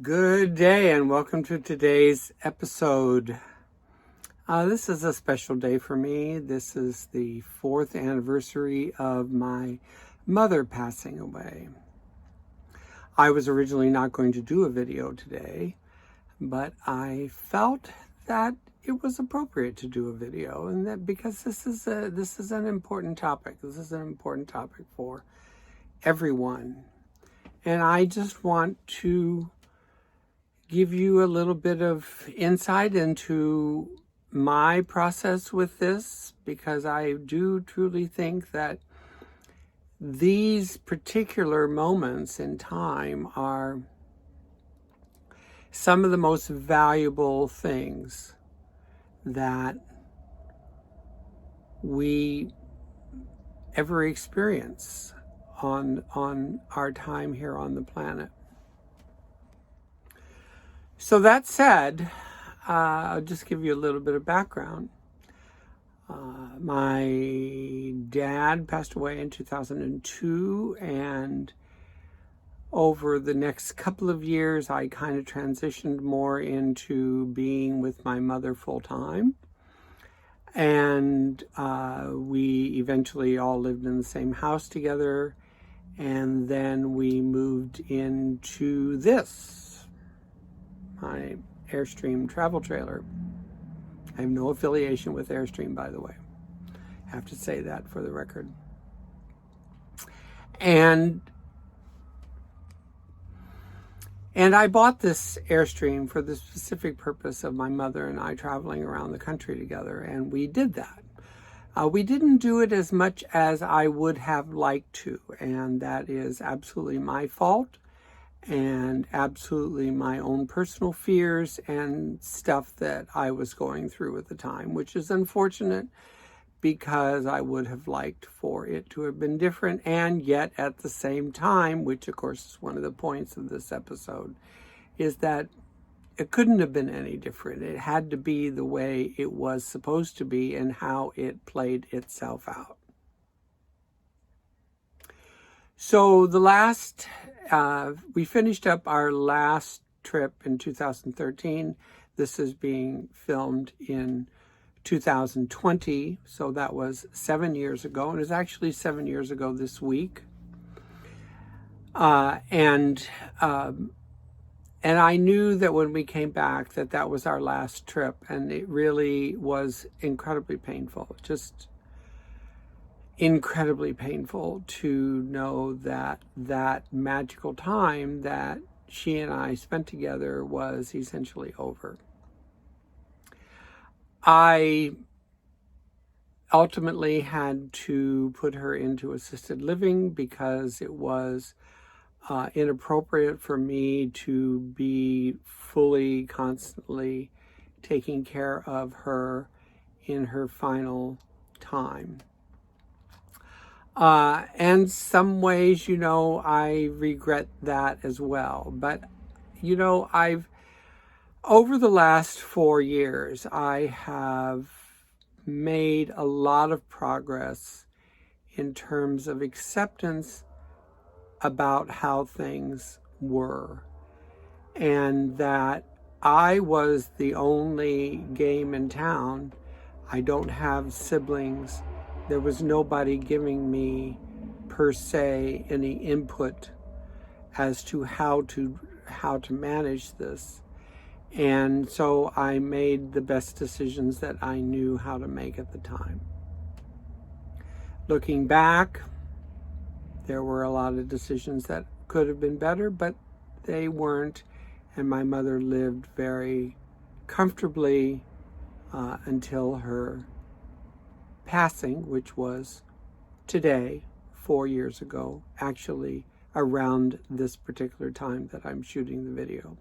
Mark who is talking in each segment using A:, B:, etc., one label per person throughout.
A: Good day and welcome to today's episode. This is a special day for me. This is the 4th anniversary of my mother passing away. I was originally not going to do a video today, but I felt that it was appropriate to do a video, and that because this is an important topic. This is an important topic for everyone. And I just want to give you a little bit of insight into my process with this, because I do truly think that these particular moments in time are some of the most valuable things that we ever experience on our time here on the planet. So that said, I'll just give you a little bit of background. My dad passed away in 2002, and over the next couple of years, I kind of transitioned more into being with my mother full time. And we eventually all lived in the same house together. And then we moved into this, my Airstream travel trailer. I have no affiliation with Airstream, by the way. I have to say that for the record. And I bought this Airstream for the specific purpose of my mother and I traveling around the country together, and we did that. We didn't do it as much as I would have liked to, and that is absolutely my fault and absolutely my own personal fears and stuff that I was going through at the time, which is unfortunate because I would have liked for it to have been different. And yet at the same time, which of course is one of the points of this episode, is that it couldn't have been any different. It had to be the way it was supposed to be and how it played itself out. So we finished up our last trip in 2013. This is being filmed in 2020, so that was 7 years ago, and it was actually 7 years ago this week. And I knew that when we came back that was our last trip, and it really was incredibly painful, just incredibly painful to know that that magical time that she and I spent together was essentially over. I ultimately had to put her into assisted living because it was inappropriate for me to be fully, constantly taking care of her in her final time. And some ways, I regret that as well. But, over the last 4 years, I have made a lot of progress in terms of acceptance about how things were, and that I was the only game in town. I don't have siblings. There was nobody giving me, per se, any input as to how to manage this. And so I made the best decisions that I knew how to make at the time. Looking back, there were a lot of decisions that could have been better, but they weren't. And my mother lived very comfortably until her passing, which was today, 4 years ago, actually around this particular time that I'm shooting the video.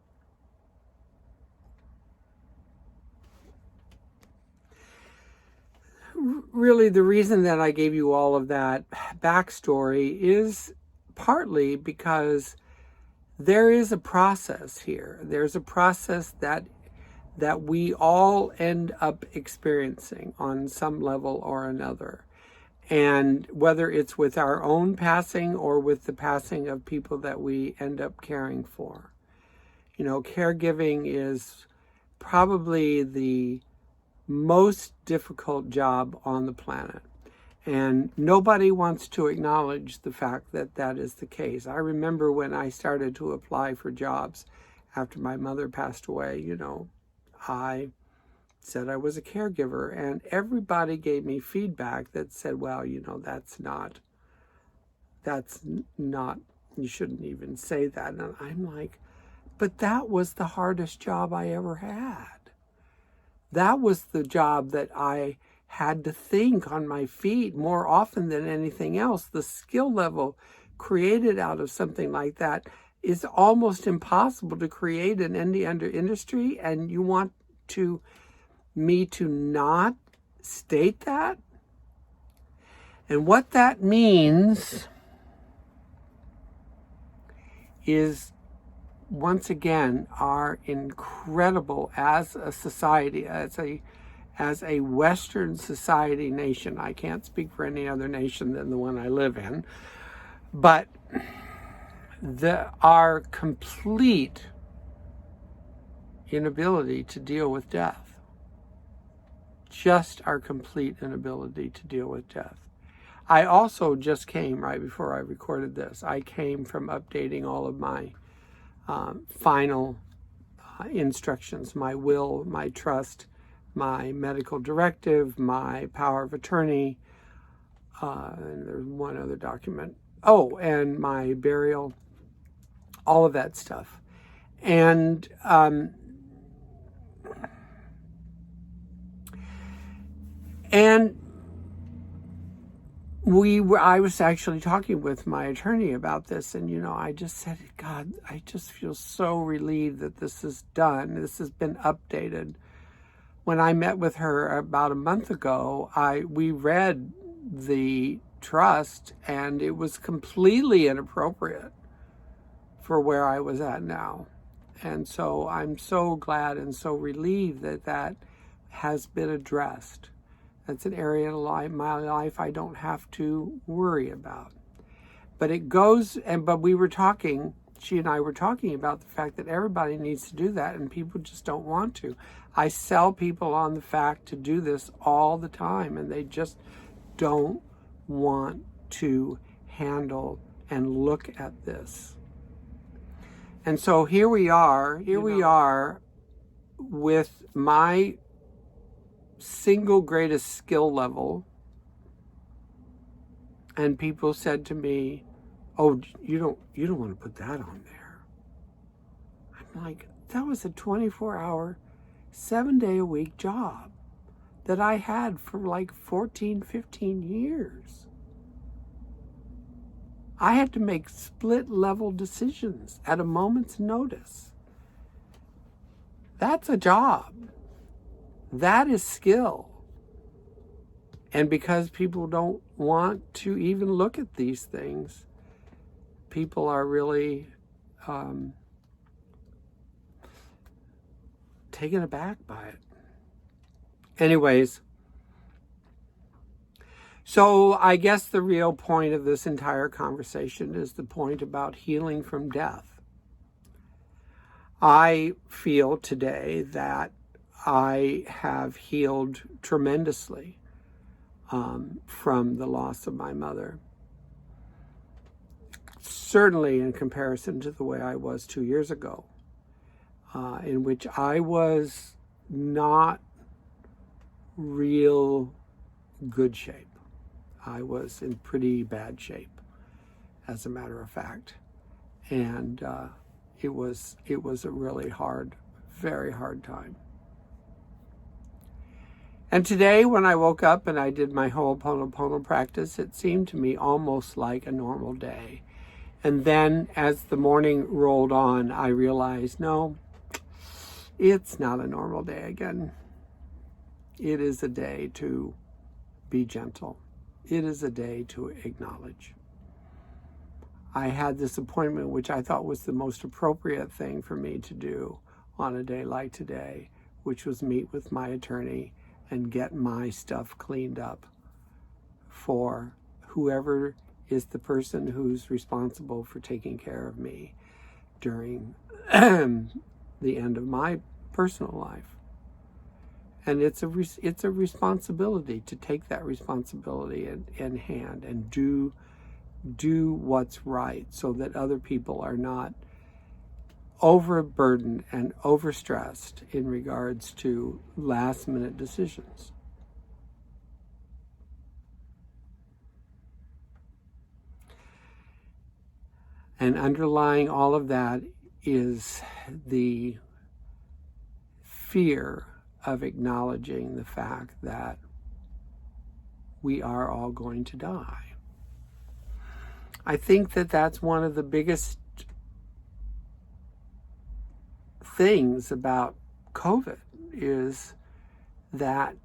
A: Really, the reason that I gave you all of that backstory is partly because there is a process here. There's a process that we all end up experiencing on some level or another. And whether it's with our own passing or with the passing of people that we end up caring for. Caregiving is probably the most difficult job on the planet. And nobody wants to acknowledge the fact that that is the case. I remember when I started to apply for jobs after my mother passed away, I said I was a caregiver, and everybody gave me feedback that said, well, that's not, you shouldn't even say that. And I'm like, but that was the hardest job I ever had. That was the job that I had to think on my feet more often than anything else. The skill level created out of something like that is almost impossible to create in any other industry, and you want me to not state that? And what that means is, once again, our incredible, as a society, as a Western society nation. I can't speak for any other nation than the one I live in, but our complete inability to deal with death. Just our complete inability to deal with death. I also just came, right before I recorded this, I came from updating all of my final instructions, my will, my trust, my medical directive, my power of attorney, and there's one other document. Oh, and my burial, all of that stuff. And I was actually talking with my attorney about this, and I just said, God, I just feel so relieved that this is done. This has been updated. When I met with her about a month ago, we read the trust, and it was completely inappropriate for where I was at now. And so I'm so glad and so relieved that that has been addressed. That's an area of my life I don't have to worry about. But it goes, but we were talking, she and I were talking about the fact that everybody needs to do that, and people just don't want to. I sell people on the fact to do this all the time, and they just don't want to handle and look at this. And so here we are with my single greatest skill level, and people said to me, oh, you don't want to put that on there. I'm like, that was a 24-hour, 7-day-a-week job that I had for like 14, 15 years. I had to make split-level decisions at a moment's notice. That's a job. That is skill. And because people don't want to even look at these things, people are really taken aback by it. Anyways, so I guess the real point of this entire conversation is the point about healing from death. I feel today that I have healed tremendously from the loss of my mother. Certainly in comparison to the way I was 2 years ago, in which I was not real good shape. I was in pretty bad shape, as a matter of fact. And it was a really hard, very hard time. And today, when I woke up and I did my Ho'oponopono practice, it seemed to me almost like a normal day. And then, as the morning rolled on, I realized, no, it's not a normal day again. It is a day to be gentle. It is a day to acknowledge. I had this appointment, which I thought was the most appropriate thing for me to do on a day like today, which was meet with my attorney and get my stuff cleaned up for whoever is the person who's responsible for taking care of me during the end of my personal life. And it's a responsibility to take that responsibility in hand and do what's right, so that other people are not overburdened and overstressed in regards to last minute decisions. And underlying all of that is the fear of acknowledging the fact that we are all going to die. I think that that's one of the biggest things about COVID, is that,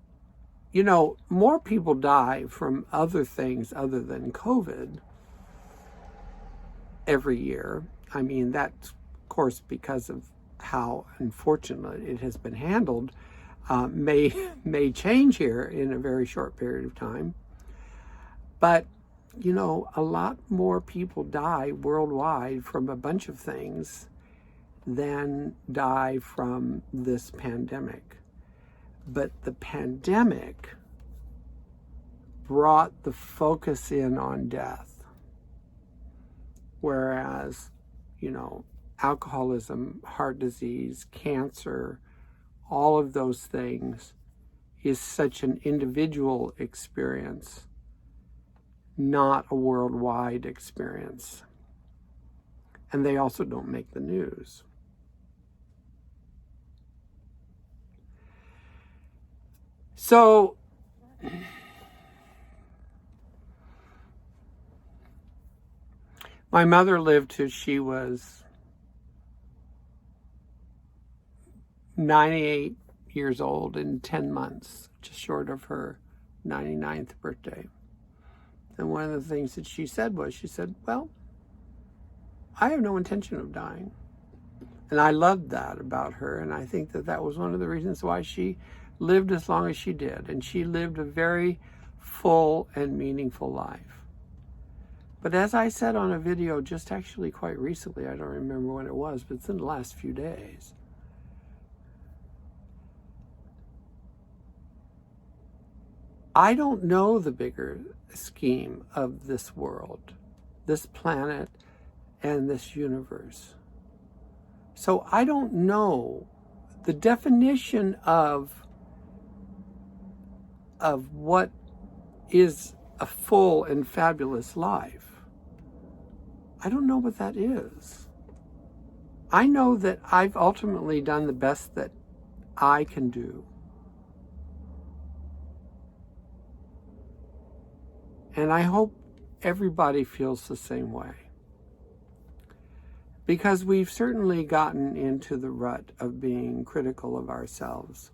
A: more people die from other things other than COVID every year. I mean, that's, of course, because of how unfortunate it has been handled, may change here in a very short period of time. But, a lot more people die worldwide from a bunch of things than die from this pandemic. But the pandemic brought the focus in on death. Whereas, alcoholism, heart disease, cancer, all of those things is such an individual experience, not a worldwide experience. And they also don't make the news. So, my mother lived till she was 98 years old in 10 months, just short of her 99th birthday. And one of the things that she said, well, I have no intention of dying. And I loved that about her. And I think that that was one of the reasons why she lived as long as she did. And she lived a very full and meaningful life. But as I said on a video just actually quite recently, I don't remember when it was, but it's in the last few days, I don't know the bigger scheme of this world, this planet, and this universe. So I don't know the definition of what is a full and fabulous life. I don't know what that is. I know that I've ultimately done the best that I can do. And I hope everybody feels the same way. Because we've certainly gotten into the rut of being critical of ourselves.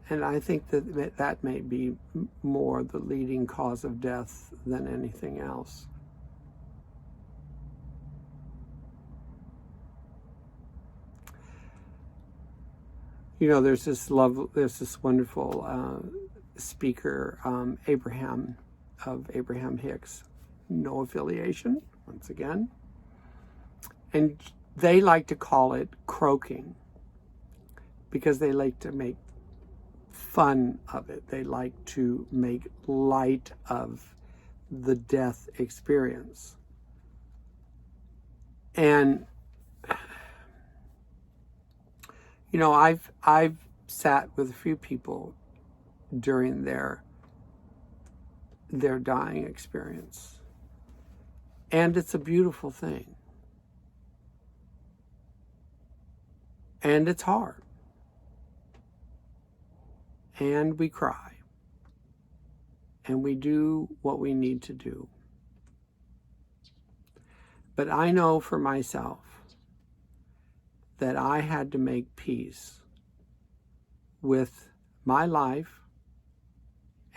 A: And I think that may be more the leading cause of death than anything else. There's this wonderful speaker, Abraham Hicks, no affiliation, once again. And they like to call it croaking, because they like to make fun of it. They like to make light of the death experience. And I've sat with a few people during their dying experience, and it's a beautiful thing, and it's hard, and we cry, and we do what we need to do. But I know for myself that I had to make peace with my life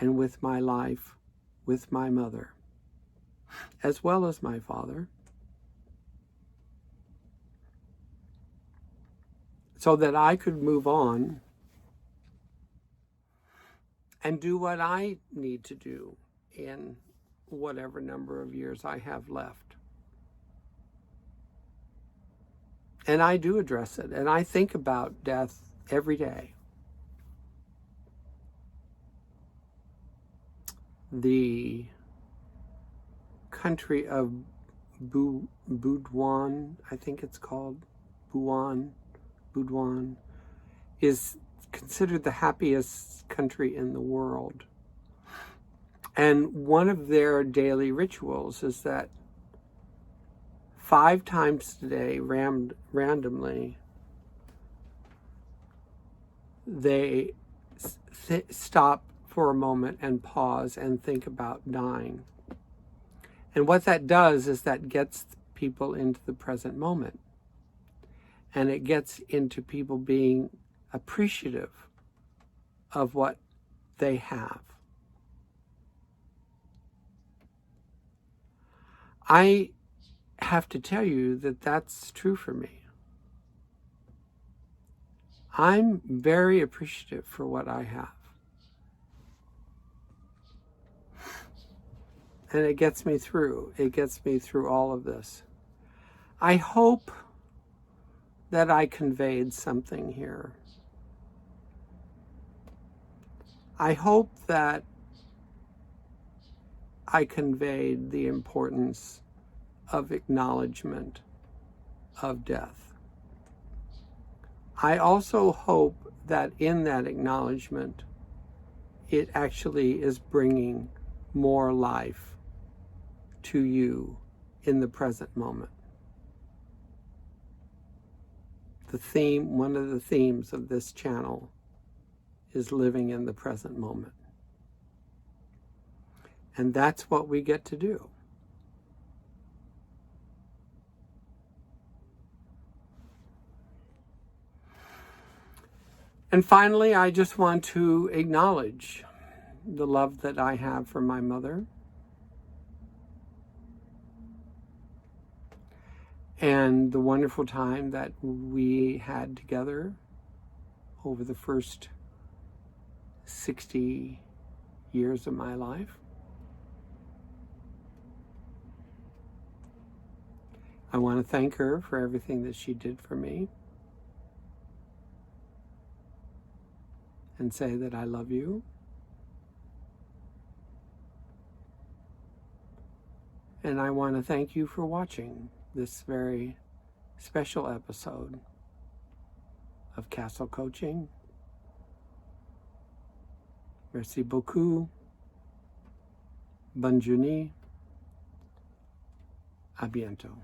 A: and with my life with my mother, as well as my father, so that I could move on and do what I need to do in whatever number of years I have left. And I do address it. And I think about death every day. The country of Boudouin, I think it's called, Boudouin, is considered the happiest country in the world. And one of their daily rituals is that 5 times a day, randomly, they stop for a moment and pause and think about dying. And what that does is that gets people into the present moment. And it gets into people being appreciative of what they have. I have to tell you that that's true for me. I'm very appreciative for what I have. And it gets me through. It gets me through all of this. I hope that I conveyed something here. I hope that I conveyed the importance of acknowledgement of death. I also hope that in that acknowledgement, it actually is bringing more life to you in the present moment. One of the themes of this channel is living in the present moment. And that's what we get to do. And finally, I just want to acknowledge the love that I have for my mother, and the wonderful time that we had together over the first 60 years of my life. I want to thank her for everything that she did for me, and say that I love you. And I want to thank you for watching this very special episode of Castle Coaching. Merci beaucoup. Bonne journée. À bientôt.